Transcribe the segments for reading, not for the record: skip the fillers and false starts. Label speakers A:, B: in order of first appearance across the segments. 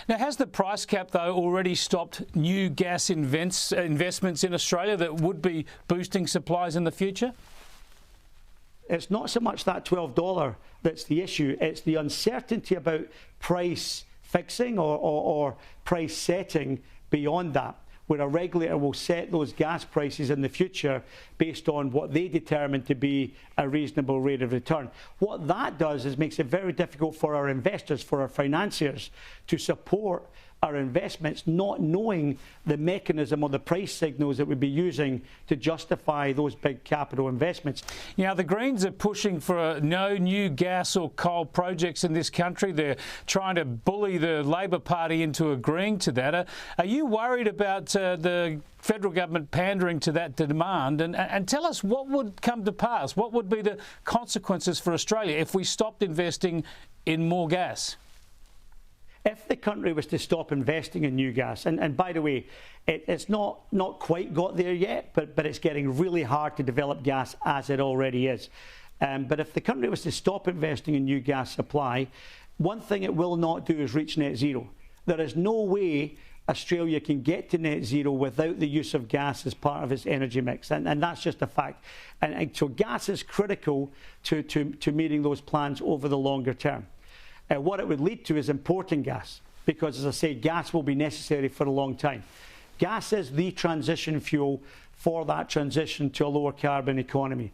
A: Now, has the price cap, though, already stopped new gas investments in Australia that would be boosting supplies in the future?
B: It's not so much that $12 that's the issue. It's the uncertainty about price fixing or price setting beyond that, where a regulator will set those gas prices in the future based on what they determine to be a reasonable rate of return. What that does is makes it very difficult for our investors, for our financiers, to support our investments, not knowing the mechanism or the price signals that we'd be using to justify those big capital investments.
A: Now, the Greens are pushing for no new gas or coal projects in this country. They're trying to bully the Labor Party into agreeing to that. Are you worried about the federal government pandering to that demand? And tell us what would come to pass. What would be the consequences for Australia if we stopped investing in more gas?
B: If the country was to stop investing in new gas, and by the way, it's not quite got there yet, but it's getting really hard to develop gas as it already is. But if the country was to stop investing in new gas supply, one thing it will not do is reach net zero. There is no way Australia can get to net zero without the use of gas as part of its energy mix, and that's just a fact. And so gas is critical to meeting those plans over the longer term. What it would lead to is importing gas, because, as I say, gas will be necessary for a long time. Gas is the transition fuel for that transition to a lower carbon economy.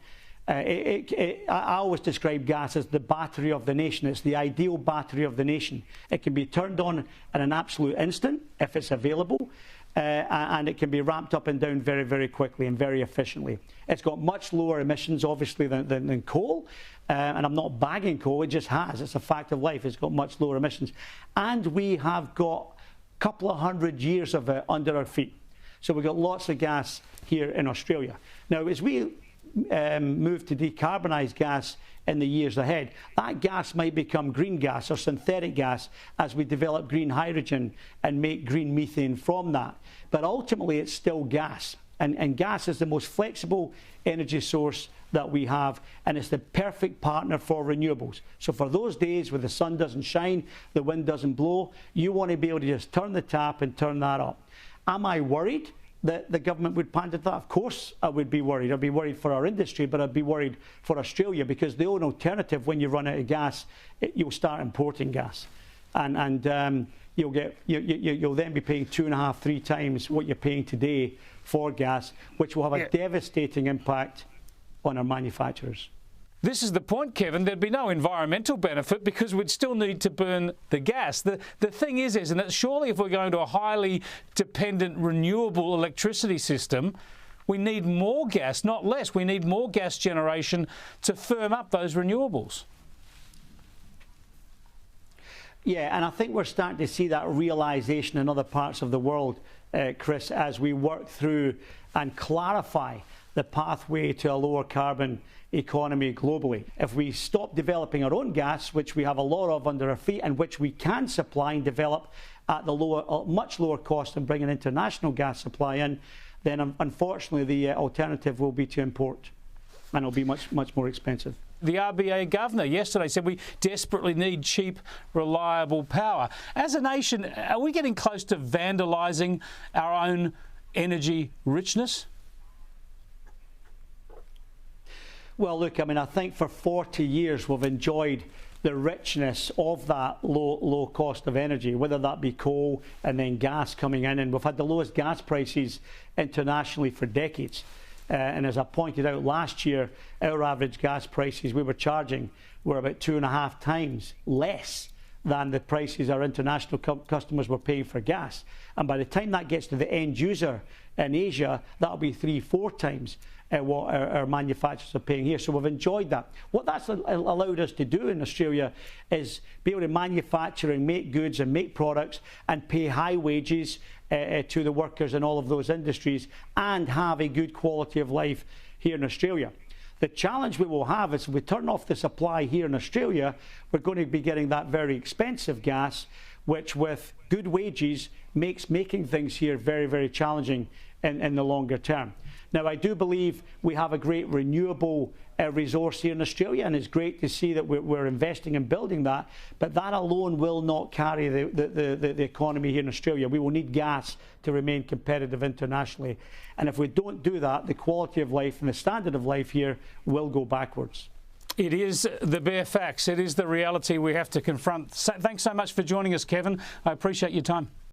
B: I always describe gas as the battery of the nation. It's the ideal battery of the nation. It can be turned on in an absolute instant if it's available, and it can be ramped up and down very, very quickly and very efficiently. It's got much lower emissions, obviously, than coal. And I'm not bagging coal, it just has. It's a fact of life. It's got much lower emissions. And we have got a couple of 100 years of it under our feet. So we've got lots of gas here in Australia. Now, as we move to decarbonise gas in the years ahead, that gas might become green gas or synthetic gas as we develop green hydrogen and make green methane from that. But ultimately, it's still gas. And gas is the most flexible energy source that we have, and it's the perfect partner for renewables. So for those days where the sun doesn't shine, the wind doesn't blow, you want to be able to just turn the tap and turn that up. Am I worried that the government would pander to that? Of course I would be worried. I'd be worried for our industry, but I'd be worried for Australia, because the only alternative when you run out of gas, you'll start importing gas. And you'll then be paying 2.5, 3 times what you're paying today for gas, which will have a devastating impact on our manufacturers.
A: This is the point, Kevin. There'd be no environmental benefit because we'd still need to burn the gas. The thing is, isn't it, surely if we're going to a highly dependent renewable electricity system, we need more gas, not less. We need more gas generation to firm up those renewables.
B: Yeah, and I think we're starting to see that realisation in other parts of the world, Chris, as we work through and clarify the pathway to a lower carbon economy globally. If we stop developing our own gas, which we have a lot of under our feet and which we can supply and develop at the much lower cost than bringing international gas supply in, then unfortunately the alternative will be to import, and it'll be much more expensive.
A: The RBA governor yesterday said we desperately need cheap, reliable power. As a nation, are we getting close to vandalising our own energy richness?
B: Well, look, I mean, I think for 40 years we've enjoyed the richness of that low cost of energy, whether that be coal and then gas coming in. And we've had the lowest gas prices internationally for decades. And as I pointed out last year, our average gas prices we were charging were about 2.5 times less than the prices our international customers were paying for gas. And by the time that gets to the end user in Asia, that'll be 3-4 times what our manufacturers are paying here. So we've enjoyed that. What that's allowed us to do in Australia is be able to manufacture and make goods and make products and pay high wages to the workers in all of those industries and have a good quality of life here in Australia. The challenge we will have is if we turn off the supply here in Australia, we're going to be getting that very expensive gas, which with good wages makes making things here very, very challenging in the longer term. Now, I do believe we have a great renewable resource here in Australia, and it's great to see that we're investing in building that, but that alone will not carry the economy here in Australia. We will need gas to remain competitive internationally. And if we don't do that, the quality of life and the standard of life here will go backwards.
A: It is the bare facts. It is the reality we have to confront. Thanks so much for joining us, Kevin. I appreciate your time.